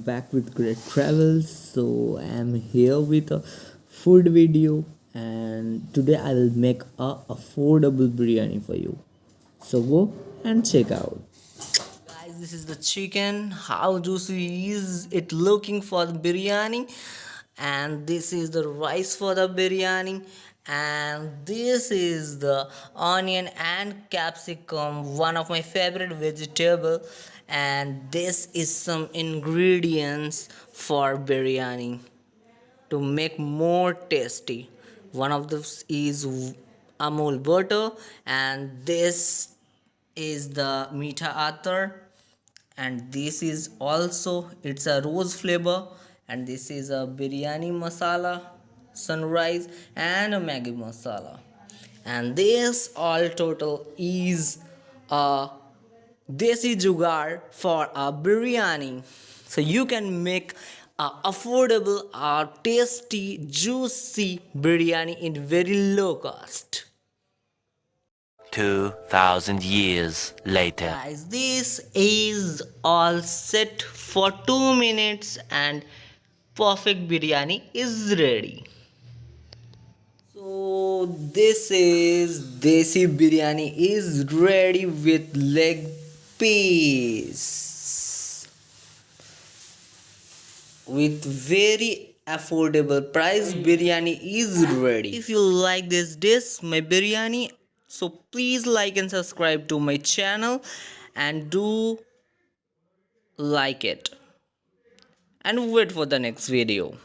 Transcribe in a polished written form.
back with great travels. So I'm here with a food video, and today I will make a affordable biryani for you. So go and check out. Guys, this is the chicken. How juicy is it looking for the biryani? And this is the rice for the biryani. And this is the onion and capsicum, one of my favorite vegetable. And this is some ingredients for biryani to make more tasty. One of those is amul butter, and this is the meetha atar, and this is also it's a rose flavor, and this is a biryani masala, sunrise, and a maggi masala, and this all total is a desi jugaad for a biryani. So you can make a affordable or tasty juicy biryani in very low cost. 2,000 years later. Guys, this is all set for 2 minutes and perfect biryani is ready. So this is Desi Biryani is ready with leg piece with very affordable price. Biryani is ready. If you like this dish, my biryani, so please like and subscribe to my channel and do like it and wait for the next video.